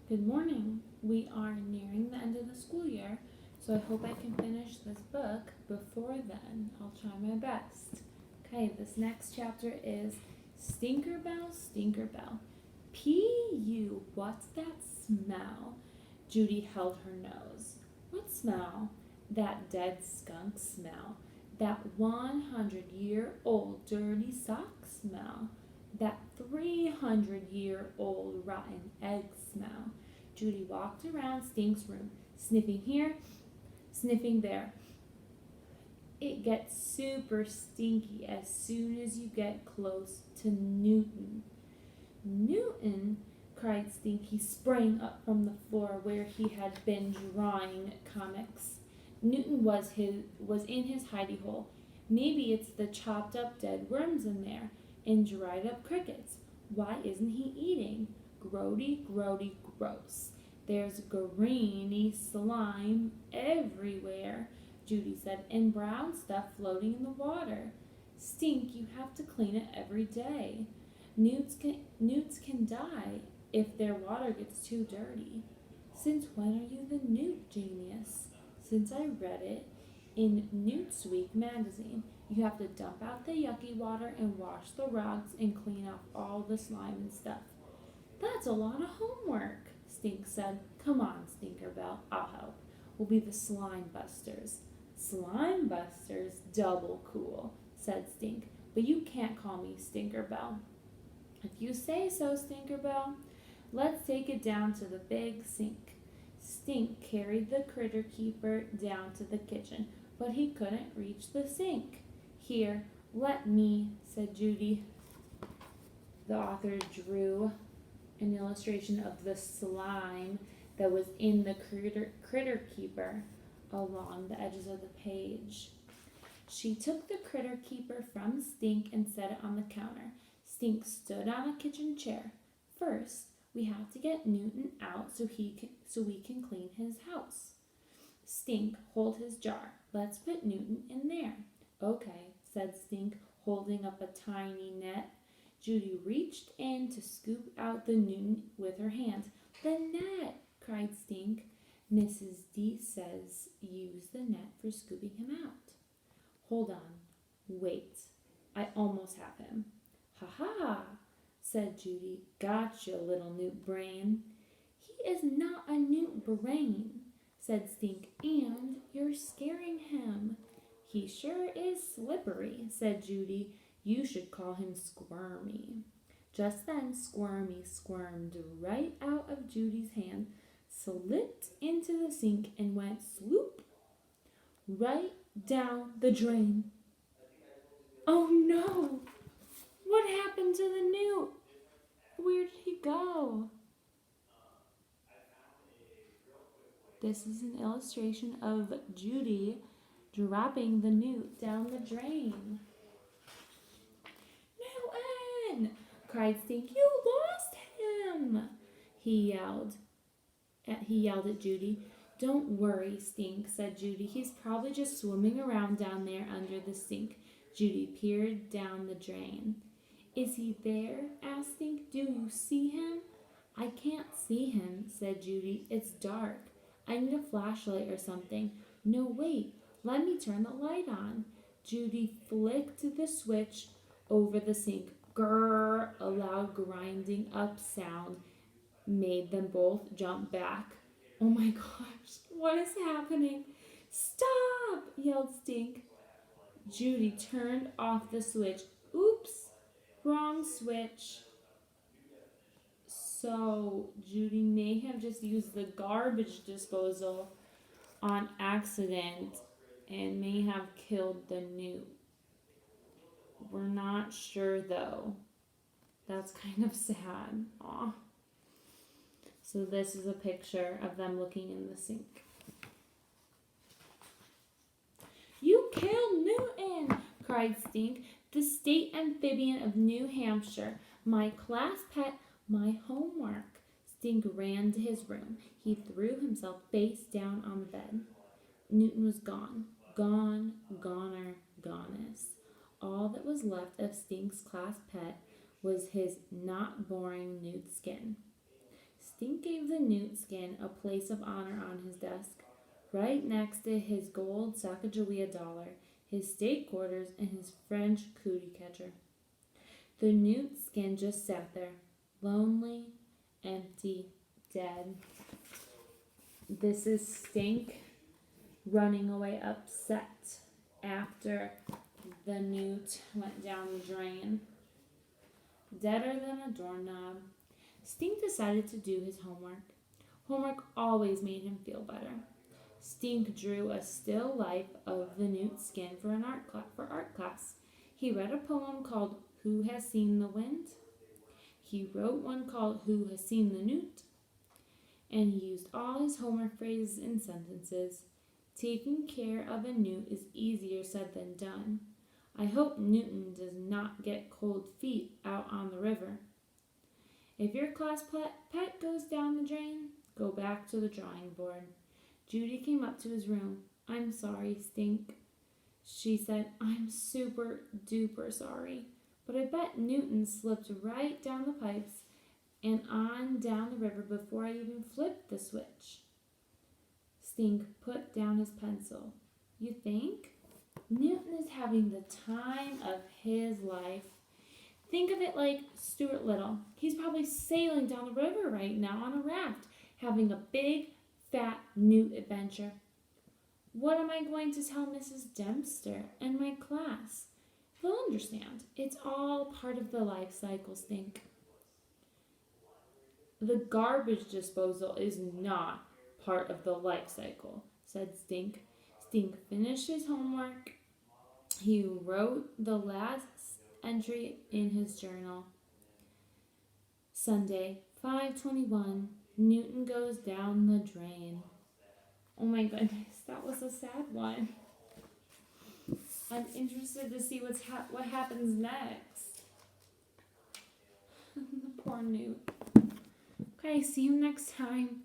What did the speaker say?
Good morning. We are nearing the end of the school year, so I hope I can finish this book before then. I'll try my best. Okay, this next chapter is Stinkerbell, Stinkerbell. P.U. What's that smell? Judy held her nose. What smell? That dead skunk smell. That 100-year-old dirty sock smell. That 300-year-old rotten egg smell. Judy walked around Stink's room, sniffing here, sniffing there. It gets super stinky as soon as you get close to Newton. Newton, cried Stink. He sprang up from the floor where he had been drawing comics. Newton was in his hidey hole. Maybe it's the chopped up dead worms in there and dried up crickets. Why isn't he eating? Grody, grody, gross. There's greeny slime everywhere, Judy said, and brown stuff floating in the water. Stink, you have to clean it every day. Newts can die if their water gets too dirty. Since when are you the newt genius? Since I read it in Newt's Week magazine. You have to dump out the yucky water and wash the rugs and clean off all the slime and stuff. That's a lot of homework, Stink said. Come on, Stinkerbell, I'll help. We'll be the slime busters. Slime busters? Double cool, said Stink. But you can't call me Stinkerbell. If you say so, Stinkerbell. Let's take it down to the big sink. Stink carried the critter keeper down to the kitchen, but he couldn't reach the sink. Here, let me, said Judy. The author drew an illustration of the slime that was in the critter keeper along the edges of the page. She took the critter keeper from Stink and set it on the counter. Stink stood on a kitchen chair. First, we have to get Newton out so we can clean his house. Stink, hold his jar. Let's put Newton in there. Okay, said Stink, holding up a tiny net. Judy reached in to scoop out the Newton with her hands. The net, cried Stink. Mrs. D says use the net for scooping him out. Hold on. Wait. I almost have him. Ha ha, said Judy. Gotcha, little newt brain. He is not a newt brain, said Stink, and you're scaring him. He sure is slippery, said Judy. You should call him Squirmy. Just then Squirmy squirmed right out of Judy's hand, slipped into the sink, and went swoop right down the drain. Oh no! What happened to the newt? Where did he go? This is an illustration of Judy dropping the newt down the drain. Newton! Cried Stink. You lost him! He yelled. He yelled at Judy. Don't worry, Stink, said Judy. He's probably just swimming around down there under the sink. Judy peered down the drain. Is he there? Asked Stink. Do you see him? I can't see him, said Judy. It's dark. I need a flashlight or something. No, wait. Let me turn the light on. Judy flicked the switch over the sink. Grrr! A loud grinding up sound made them both jump back. Oh my gosh, what is happening? Stop! Yelled Stink. Judy turned off the switch. Oops, wrong switch. So Judy may have just used the garbage disposal on accident and may have killed the newt. We're not sure though. That's kind of sad. Aw. So this is a picture of them looking in the sink. You killed Newton, cried Stink, the state amphibian of New Hampshire, my class pet, my homework. Stink ran to his room. He threw himself face down on the bed. Newton was gone. Gone, goner, gonest. All that was left of Stink's class pet was his not boring nude skin. Stink gave the newt skin a place of honor on his desk, right next to his gold Sacagawea dollar, his state quarters, and his French cootie catcher. The newt skin just sat there, lonely, empty, dead. This is Stink running away upset after the newt went down the drain. Deader than a doorknob. Stink decided to do his homework. Homework always made him feel better. Stink drew a still life of the newt skin for art class. He read a poem called Who Has Seen the Wind? He wrote one called Who Has Seen the Newt? And he used all his homework phrases and sentences. Taking care of a newt is easier said than done. I hope Newton does not get cold feet out on the river. If your class pet goes down the drain, go back to the drawing board. Judy came up to his room. I'm sorry, Stink. She said, I'm super duper sorry. But I bet Newton slipped right down the pipes and on down the river before I even flipped the switch. Stink put down his pencil. You think? Newton is having the time of his life. Think of it like Stuart Little. He's probably sailing down the river right now on a raft, having a big, fat newt adventure. What am I going to tell Mrs. Dempster and my class? They'll understand. It's all part of the life cycle, Stink. The garbage disposal is not part of the life cycle, said Stink. Stink finished his homework. He wrote the last entry in his journal. Sunday, 5:21. Newton goes down the drain. Oh my goodness, that was a sad one. I'm interested to see what happens next. The poor Newt. Okay, see you next time.